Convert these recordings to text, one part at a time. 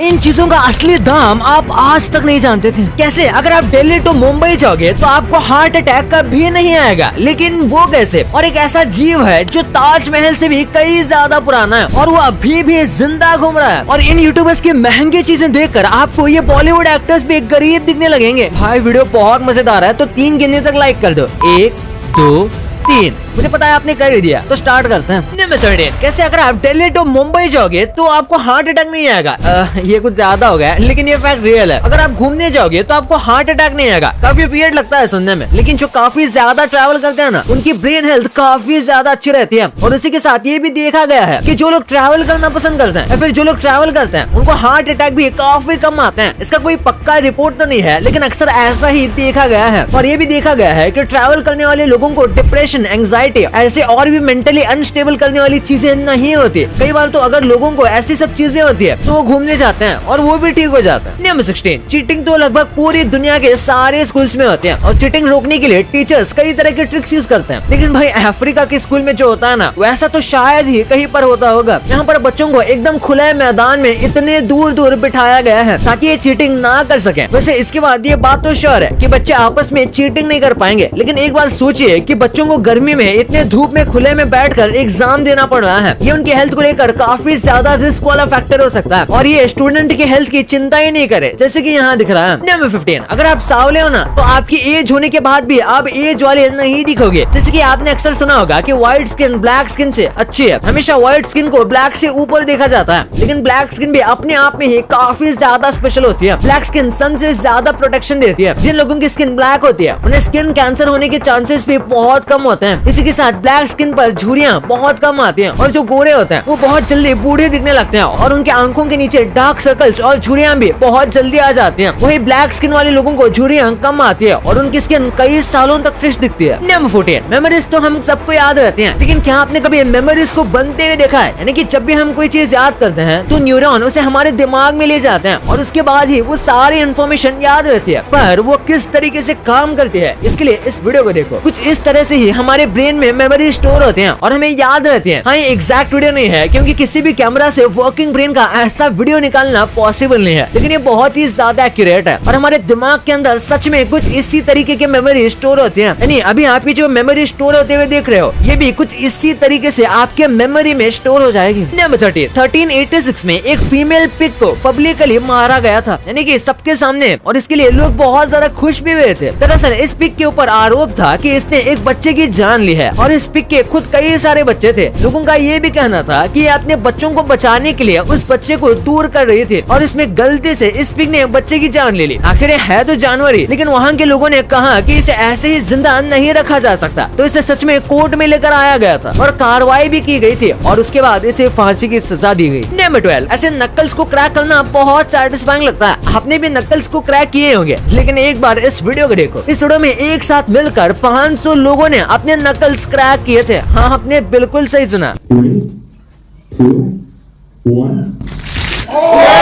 इन चीजों का असली दाम आप आज तक नहीं जानते थे। कैसे? अगर आप दिल्ली टू मुंबई जाओगे तो आपको हार्ट अटैक कभी नहीं आएगा, लेकिन वो कैसे? और एक ऐसा जीव है जो ताजमहल से भी कई ज्यादा पुराना है और वो अभी भी जिंदा घूम रहा है। और इन यूट्यूबर्स की महंगी चीजें देखकर आपको ये बॉलीवुड एक्टर्स भी गरीब दिखने लगेंगे। भाई वीडियो बहुत मजेदार है तो 3 गिनने तक लाइक कर दो। 1 2 3। मुझे पता है आपने कर ही दिया, तो स्टार्ट करते हैं। कैसे? अगर आप दिल्ली टू मुंबई जाओगे तो आपको हार्ट अटैक नहीं आएगा। ये कुछ ज्यादा हो गया, लेकिन ये फैक्ट रियल है। अगर आप घूमने जाओगे तो आपको हार्ट अटैक नहीं आएगा। काफी वियर्ड लगता है सुनने में, लेकिन जो काफी ज्यादा ट्रैवल करते हैं ना, उनकी ब्रेन हेल्थ काफी ज्यादा अच्छी रहती है। और उसी के साथ ये भी देखा गया है कि जो लोग ट्रैवल करना पसंद करते हैं या फिर जो लोग ट्रैवल करते हैं उनको हार्ट अटैक भी काफी कम आते हैं। इसका कोई पक्का रिपोर्ट तो नहीं है, लेकिन अक्सर ऐसा ही देखा गया है। और ये भी देखा गया है कि ट्रैवल करने वाले लोगों को डिप्रेशन, एंग्जाइटी, ऐसे और भी मेंटली अनस्टेबल करने वाली चीजें नहीं होती। कई बार तो अगर लोगों को ऐसी सब चीजें होती है तो वो घूमने जाते हैं और वो भी ठीक हो जाता है। नंबर 16, चीटिंग तो लगभग पूरी दुनिया के सारे स्कूल्स में होते हैं और चीटिंग रोकने के लिए टीचर्स कई तरह के ट्रिक्स यूज करते हैं। लेकिन भाई अफ्रीका के स्कूल में जो होता है ना, वैसा तो शायद ही कहीं पर होता होगा। यहाँ पर बच्चों को एकदम खुले मैदान में इतने दूर दूर बिठाया गया है ताकि ये चीटिंग ना कर सके। वैसे इसके बाद ये बात तो श्योर है कि बच्चे आपस में चीटिंग नहीं कर पाएंगे, लेकिन एक बार सोचिए कि बच्चों को गर्मी में इतने धूप में खुले में बैठकर एग्जाम देना पड़ रहा है। ये उनकी हेल्थ को लेकर काफी ज्यादा रिस्क वाला फैक्टर हो सकता है और ये स्टूडेंट की हेल्थ की चिंता ही नहीं करे, जैसे कि यहाँ दिख रहा है। नंबर 15, अगर आप सावले हो ना तो आपकी एज होने के बाद भी आप एज वाले नहीं दिखोगे। जैसे कि आपने अक्सर सुना होगा कि व्हाइट स्किन ब्लैक स्किन से अच्छी है। हमेशा व्हाइट स्किन को ब्लैक से ऊपर देखा जाता है, लेकिन ब्लैक स्किन भी अपने आप में ही काफी ज्यादा स्पेशल होती है। ब्लैक स्किन सन से ज्यादा प्रोटेक्शन देती है। जिन लोगों की स्किन ब्लैक होती है उन्हें स्किन कैंसर होने के चांसेस भी बहुत कम होते हैं। इसी के साथ ब्लैक स्किन पर झुर्रियां बहुत कम आती हैं और जो गोरे होते हैं वो बहुत जल्दी बूढ़े दिखने लगते हैं और उनके आंखों के नीचे डार्क सर्कल्स और झुर्रियां भी बहुत जल्दी आ जाती हैं। वही ब्लैक स्किन वाले लोगों को झुर्रियां कम आती है और उनकी स्किन कई सालों तक फ्रेश दिखती है। नंबर 14, मेमोरीज तो हम सबको याद रहती हैं, लेकिन क्या आपने कभी मेमोरीज को बनते हुए देखा है? यानी कि जब भी हम कोई चीज याद करते हैं तो न्यूरॉन उसे हमारे दिमाग में ले जाते हैं और उसके बाद ही वो सारी इन्फॉर्मेशन याद रहती है। पर वो किस तरीके से काम करती है, इसके लिए इस वीडियो को देखो। कुछ इस तरह से ही हमारे ब्रेन में मेमोरी स्टोर होते हैं और हमें याद रहती है। हाँ, ये एग्जैक्ट वीडियो नहीं है क्योंकि किसी भी कैमरा से वर्किंग ब्रेन का ऐसा वीडियो निकालना पॉसिबल नहीं है, लेकिन ये बहुत ही ज्यादा एक्यूरेट है और हमारे दिमाग के अंदर सच में कुछ इसी तरीके के मेमोरी स्टोर होते हैं। यानी अभी आप जो मेमोरी स्टोर होते हुए देख रहे हो, ये भी कुछ इसी तरीके से आपके मेमोरी में स्टोर हो जाएगी। नंबर 1386 में एक फीमेल पिग को पब्लिकली मारा गया था, यानी कि सबके सामने, और इसके लिए लोग बहुत ज्यादा खुश भी हुए थे। दरअसल इस पिग के ऊपर आरोप था कि इसने एक बच्चे की जान ली है और इस पिग के खुद कई सारे बच्चे थे। लोगों का ये भी कहना था कि ये अपने बच्चों को बचाने के लिए उस बच्चे को दूर कर रही थी और इसमें गलती से इस पिग ने बच्चे की जान ले ली। आखिर है तो जानवर ही, लेकिन वहाँ के लोगों ने कहा कि इसे ऐसे ही जिंदा नहीं रखा जा सकता, तो इसे सच में कोर्ट में लेकर आया गया था और कार्रवाई भी की गई थी और उसके बाद इसे फांसी की सजा दी गई। नंबर 12, ऐसे नक्कल्स को क्रैक करना बहुत सेटिस्फाइंग लगता है। आपने भी नक्कल्स को क्रैक किए होंगे, लेकिन एक बार इस वीडियो को देखो। इस वीडियो में एक साथ मिलकर 500 लोगों ने अपने नक्कल्स क्रैक किए थे। हाँ, आपने बिल्कुल सही सुना। 3, 2, 1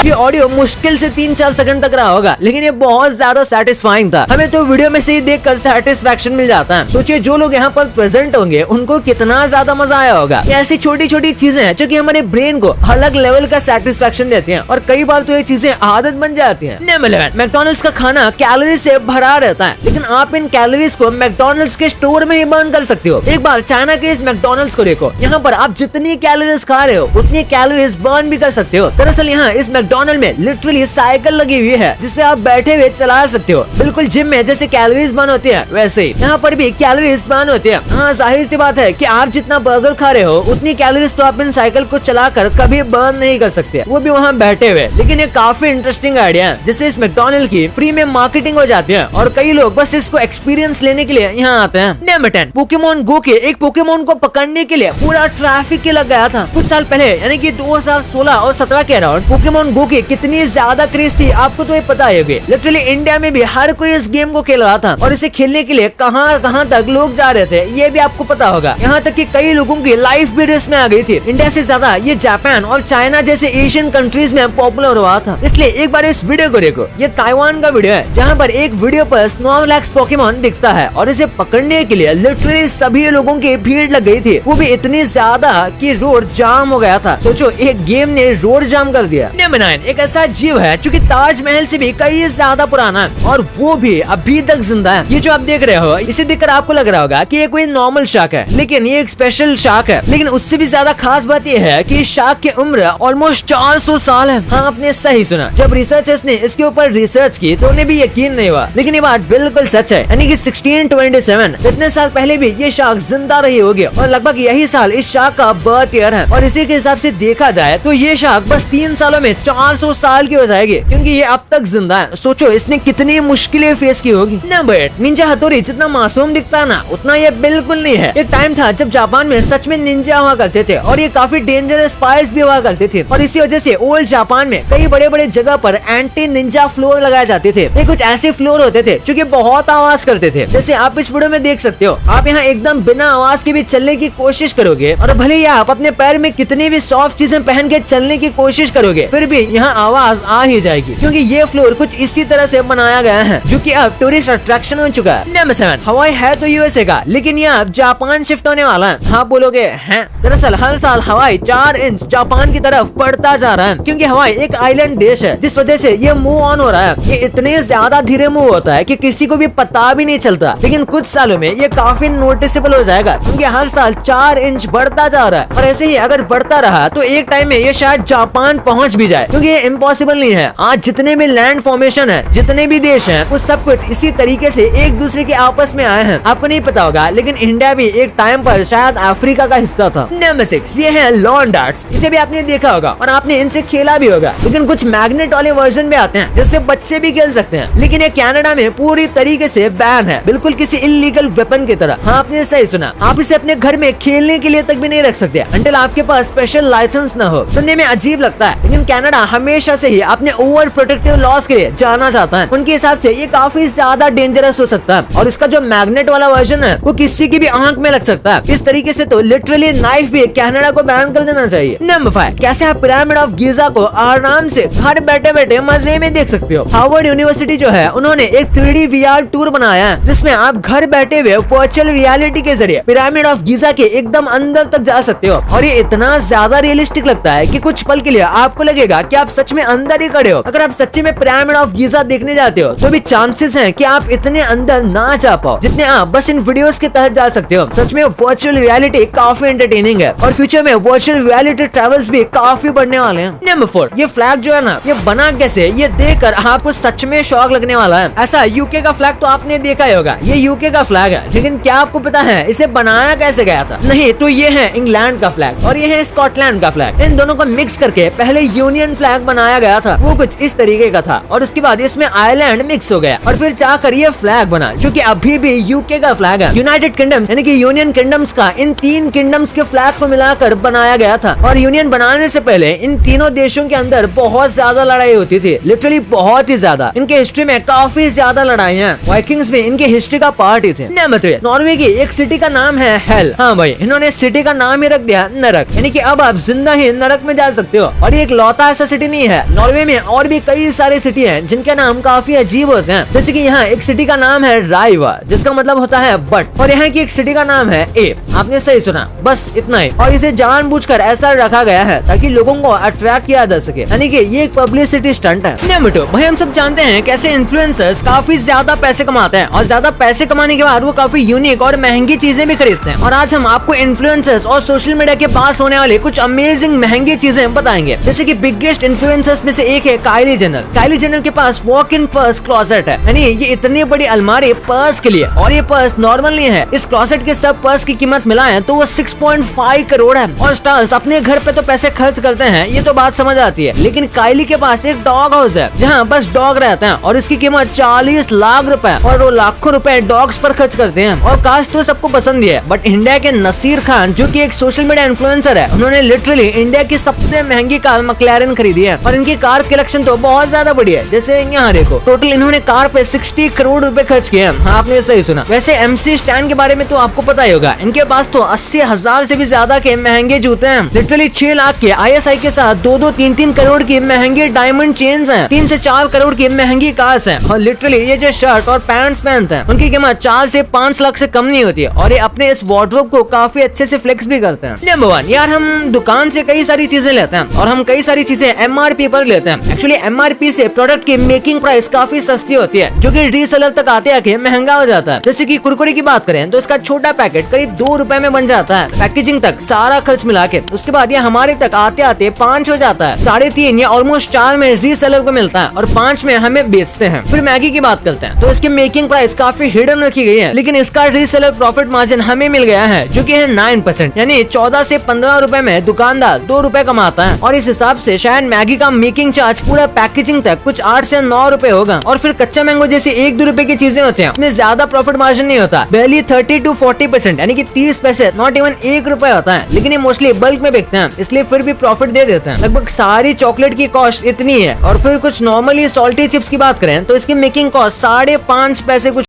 ये ऑडियो मुश्किल से 3-4 सेकंड तक रहा होगा, लेकिन ये बहुत ज्यादा सेटिस्फाइंग था। हमें तो वीडियो में से ही देखकर सेटिस्फैक्शन मिल जाता है। सोचिए जो लोग यहाँ पर प्रेजेंट होंगे उनको कितना ज्यादा मजा आया होगा। ये ऐसी छोटी छोटी चीजें हैं जो कि हमारे ब्रेन को अलग लेवल का सेटिस्फैक्शन देती हैं और कई बार तो ये चीजें आदत बन जाती हैं। नंबर 11, मैकडॉनल्ड्स का खाना कैलोरी से भरा रहता है, लेकिन आप इन कैलोरीज को मैकडॉनल्ड्स के स्टोर में ही बर्न कर सकते हो। एक बार चाइना के इस मैकडॉनल्ड्स को देखो, यहाँ पर आप जितनी कैलोरीज खा रहे हो उतनी कैलोरीज बर्न भी कर सकते हो। दरअसल यहाँ इस मैकडॉनल्ड में लिटरली साइकिल लगी हुई है जिसे आप बैठे हुए चला सकते हो। बिल्कुल जिम में जैसे कैलोरीज बर्न होती है वैसे ही यहाँ पर भी कैलोरीज बर्न होती है। हाँ, जाहिर सी बात है कि आप जितना बर्गर खा रहे हो उतनी कैलोरीज तो आप इन साइकिल को चलाकर कभी बर्न नहीं कर सकते, वो भी वहाँ बैठे हुए। लेकिन ये काफी इंटरेस्टिंग आइडिया है, जिससे इस मैकडॉनल्ड की फ्री में मार्केटिंग हो जाती है और कई लोग बस इसको एक्सपीरियंस लेने के लिए यहाँ आते हैं। नंबर 10, पोकेमोन गो के एक पोकेमोन को पकड़ने के लिए पूरा ट्रैफिक लग गया था कुछ साल पहले, यानी कि 2016 और 17 के अराउंड। पोकेमोन गो की कितनी ज्यादा क्रेज थी आपको तो ये पता ही होगी। लिटरली इंडिया में भी हर कोई इस गेम को खेल रहा था और इसे खेलने के लिए कहां तक लोग जा रहे थे ये भी आपको पता होगा। यहाँ तक कि कई लोगों की लाइफ भी रिस्क में आ गई थी। इंडिया से ज्यादा ये जापान और चाइना जैसे एशियन कंट्रीज में पॉपुलर हुआ था। इसलिए एक बार इस वीडियो को देखो। ये ताइवान का वीडियो है जहाँ पर एक वीडियो पर स्नॉर्लैक्स पोकेमोन दिखता है और इसे पकड़ने के लिए लिटरली सभी लोगों की भीड़ लग गई थी, वो भी इतनी ज्यादा कि रोड जाम हो गया था। सोचो एक गेम ने रोड जाम कर दिया। दिया। नंबर 9, एक ऐसा जीव है जो कि ताजमहल से भी कई ज्यादा पुराना है और वो भी अभी तक जिंदा है। ये जो आप देख रहे हो, इसे देखकर आपको लग रहा होगा कि ये कोई नॉर्मल शार्क है, लेकिन ये एक स्पेशल शार्क है। लेकिन उससे भी ज्यादा खास बात ये है कि इस शार्क की उम्र ऑलमोस्ट 400 साल है। हाँ, आपने सही सुना। जब रिसर्चर्स ने इसके ऊपर रिसर्च की तो उन्हें भी यकीन नहीं हुआ, लेकिन ये बात बिल्कुल सच है। यानी कि 1627 इतने साल पहले भी ये शार्क जिंदा रही होगी और लगभग यही साल इस शार्क का बर्थ ईयर है। और इसी के हिसाब से देखा जाए तो ये शार्क बस 3 सालों में 400 साल की हो जाएगी, क्योंकि ये अब तक जिंदा है। सोचो इसने कितनी मुश्किलें फेस की होगी। नंबर 8, निंजा हथौड़ी जितना मासूम दिखता है ना, उतना ये बिल्कुल नहीं है। एक टाइम था जब जापान में सच में निंजा हुआ करते थे और ये काफी डेंजरस स्पाइस भी हुआ करते थे, और इसी वजह से ओल्ड जापान में कई बड़े बड़े जगह पर एंटी निंजा फ्लोर लगाए जाते थे। ये कुछ ऐसे फ्लोर होते थे जो कि बहुत आवाज करते थे, जैसे आप इस वीडियो में देख सकते हो। आप यहाँ एकदम बिना आवाज के भी चलने की कोशिश करोगे और भले ही आप अपने पैर में कितनी भी सॉफ्ट चीजें पहन के चलने की कोशिश करोगे, फिर भी यहाँ आवाज आ ही जाएगी, क्योंकि ये फ्लोर कुछ इसी तरह से बनाया गया है, जो कि अब टूरिस्ट अट्रैक्शन हो चुका है। नंबर 7, हवाई है तो यूएसए का, लेकिन ये अब जापान शिफ्ट होने वाला है। हाँ बोलोगे हैं, दरअसल हर साल हवाई 4 इंच जापान की तरफ बढ़ता जा रहा है, क्योंकि हवाई एक आइलैंड देश है, जिस वजह से ये मूव ऑन हो रहा है। ये इतने ज्यादा धीरे मूव होता है कि किसी को भी पता भी नहीं चलता, लेकिन कुछ सालों में ये काफी नोटिसेबल हो जाएगा, क्योंकि हर साल 4 इंच बढ़ता जा रहा है। और ऐसे ही अगर बढ़ता रहा तो एक टाइम में ये शायद जापान पहुंच भी जाए, क्योंकि ये इम्पॉसिबल नहीं है। आज जितने भी लैंड फॉर्मेशन है, जितने भी देश हैं, वो सब कुछ इसी तरीके से एक दूसरे के आपस में आए हैं। आपको नहीं पता होगा, लेकिन इंडिया भी एक टाइम पर शायद अफ्रीका का हिस्सा था। नंबर 6, ये है लॉन डार्ट्स। इसे भी आपने देखा होगा और आपने इनसे खेला भी होगा, लेकिन कुछ मैग्नेट वाले वर्जन भी आते हैं जिससे बच्चे भी खेल सकते हैं, लेकिन ये कनाडा में पूरी तरीके से बैन है, बिल्कुल किसी इलीगल वेपन की तरह। हाँ, आपने सही सुना। आप इसे अपने घर में खेलने के लिए तक भी नहीं रख सकते अंटिल आपके पास स्पेशल लाइसेंस न हो। सुनने में अजीब लगता है, लेकिन कनाडा हमेशा से ही अपने ओवर प्रोटेक्टिव लॉस के लिए जाना जाता है। उनके हिसाब से ये काफी ज्यादा डेंजरस हो सकता है, और इसका जो मैग्नेट वाला वर्जन है वो किसी की भी आंख में लग सकता है। इस तरीके से तो लिटरली नाइफ भी कनाडा को बैन कर देना चाहिए। नंबर 5, कैसे आप पिरामिड ऑफ गीजा को आराम से घर बैठे बैठे मजे में देख सकते हो। हार्वर्ड यूनिवर्सिटी जो है, उन्होंने एक 3D VR टूर बनाया है, जिसमें आप घर बैठे हुए वर्चुअल रियलिटी के जरिए पिरामिड ऑफ गीजा के एकदम अंदर तक जा सकते हो। और ये इतना ज्यादा रियलिस्टिक लगता है कि कुछ पल के लिए आपको लगेगा कि आप सच में अंदर ही खड़े हो। अगर आप सच्ची में पिरामिड ऑफ गीजा देखने जाते हो तो भी चांसेस हैं कि आप इतने अंदर ना जा पाओ जितने आप बस इन वीडियोस के तहत जा सकते हो। सच में वर्चुअल रियलिटी काफी एंटरटेनिंग है, और फ्यूचर में वर्चुअल रियलिटी ट्रैवल्स भी काफी बढ़ने वाले हैं। नंबर 4, ये फ्लैग जो है ना, ये बना कैसे, ये देखकर आपको सच में शौक लगने वाला है। ऐसा यूके का फ्लैग तो आपने देखा ही होगा, ये यूके का फ्लैग है, लेकिन क्या आपको पता है इसे बनाया कैसे गया था? नहीं, तो ये है इंग्लैंड का फ्लैग और ये है स्कॉटलैंड का फ्लैग। इन दोनों को मिक्स करके पहले यूनियन फ्लैग बनाया गया था, वो कुछ इस तरीके का था, और उसके बाद इसमें आयरलैंड मिक्स हो गया, और फिर जाकर ये फ्लैग बना जो कि अभी भी यूके का फ्लैग है। यूनाइटेड किंगडम्स यानी कि यूनियन किंगडम्स का इन 3 किंगडम्स के फ्लैग को मिलाकर बनाया गया था। और यूनियन बनाने से पहले इन तीनों देशों के अंदर बहुत ज्यादा लड़ाई होती थी, लिटरली बहुत ही ज्यादा। इनके हिस्ट्री में काफी ज्यादा लड़ाइयां, वाइकिंग्स भी इनके हिस्ट्री का पार्ट ही थे। नंबर 3, नॉर्वे की एक सिटी का नाम है हेल। हाँ भाई, इन्होंने सिटी का नाम ही रख दिया नरक, यानी कि अब आप जिंदा ही नरक में जा सकते हो। और ये एक लौता ऐसा सिटी नहीं है, नॉर्वे में और भी कई सारे सिटी हैं जिनके नाम काफी अजीब होते हैं। जैसे कि यहाँ एक सिटी का नाम है राइवा, जिसका मतलब होता है बट, और यहाँ की एक सिटी का नाम है एप। आपने सही सुना, बस इतना ही। और इसे जानबूझकर ऐसा रखा गया है ताकि लोगों को अट्रैक्ट किया जा सके, यानी कि ये एक पब्लिसिटी स्टंट है। नंबर 2, भाई हम सब जानते हैं कैसे इन्फ्लुएंसर्स काफी ज्यादा पैसे कमाते हैं, और ज्यादा पैसे कमाने के बाद वो काफी यूनिक और महंगी चीजें भी खरीदते हैं। और आज हम आपको इन्फ्लुएंसर्स और सोशल मीडिया के पास होने वाले कुछ अमेजिंग महंगी चीजें बताएंगे। जैसे कि बिगेस्ट इन्फ्लुएंसर्स में से एक है काइली जेनर। काइली जेनर के पास वॉक इन पर्स क्लोसेट है, यानी ये इतनी बड़ी अलमारी पर्स के लिए, और ये पर्स नॉर्मल नहीं है। इस क्लोसेट के सब पर्स की कीमत मिलाएं तो वो 6.5 करोड़ है। और स्टार्स अपने घर पे तो पैसे खर्च करते हैं, ये तो बात समझ आती है, लेकिन काइली के पास एक डॉग हाउस है जहाँ बस डॉग रहते हैं, और इसकी कीमत 40 लाख रुपए, और वो लाखों रुपए डॉग्स पर खर्च करते हैं। और कास्ट तो सबको पसंद ही है, बट इंडिया के नसीर खान जो कि एक सोशल मीडिया इन्फ्लुएंसर है, उन्होंने लिटरली इंडिया की सबसे महंगी कार मैक्लारेन खरीदी है, और इनकी कार कलेक्शन तो बहुत ज्यादा बड़ी है। जैसे यहाँ देखो, टोटल इन्होंने कार पे 60 करोड़ रुपए खर्च किए हैं। हाँ, आपने सही सुना। वैसे MC स्टैन के बारे में तो आपको पता ही होगा, इनके पास तो 80,000 से भी ज्यादा के महंगे जूते हैं। लिटरली 6 लाख के ISI के साथ 2-2, 3-3 करोड़ की महंगे डायमंड चेन्स हैं, 3 से 4 करोड़ की महंगी कार्स हैं, और लिटरली ये जो शर्ट और पैंट्स पहनते हैं उनकी कीमत 4 से 5 लाख से कम नहीं होती है, और ये अपने इस वार्डरोब को काफी अच्छे से फ्लेक्स भी करते हैं। नंबर 1, यार हम दुकान से कई सारी चीजें लेते हैं और हम कई सारी चीजें MRP पर लेते हैं। एक्चुअली MRP से प्रोडक्ट की मेकिंग प्राइस काफी सस्ती होती है, जो कि रीसेलर तक आते आके महंगा हो जाता है। जैसे कि कुरकुरे की बात करें तो इसका छोटा पैकेट करीब 2 रुपए में बन जाता है, पैकेजिंग तक सारा खर्च मिला के। उसके बाद ये हमारे तक आते आते 5 हो जाता है, 3.5 या ऑलमोस्ट 4 में रीसेलर को मिलता है और 5 में हमें बेचते हैं। फिर मैगी की बात करते हैं तो इसकी मेकिंग प्राइस काफी हिडन रखी गई है, लेकिन इसका रीसेलर प्रॉफिट मार्जिन हमें मिल गया है जो कि है 9%, यानी 14 से 15 रुपए में दुकानदार 2 रुपए कमाता है। और इस हिसाब से शायद मैगी का मेकिंग चार्ज पूरा पैकेजिंग तक कुछ 8 से 9 रुपए होगा। और फिर कच्चा मैंगो जैसे 1-2 रुपए की चीजें होती हैं, उसमें ज्यादा प्रॉफिट मार्जिन नहीं होता, barely 30 to 40%, यानी कि 30 पैसे, नॉट इवन 1 रुपए होता है। लेकिन ये मोस्टली बल्क में बिकते हैं, इसलिए फिर भी प्रॉफिट दे देते हैं। लगभग सारी चॉकलेट की कॉस्ट इतनी है। और फिर कुछ नॉर्मली सॉल्टी चिप्स की बात करें तो इसकी मेकिंग कॉस्ट 5.5 पैसे कुछ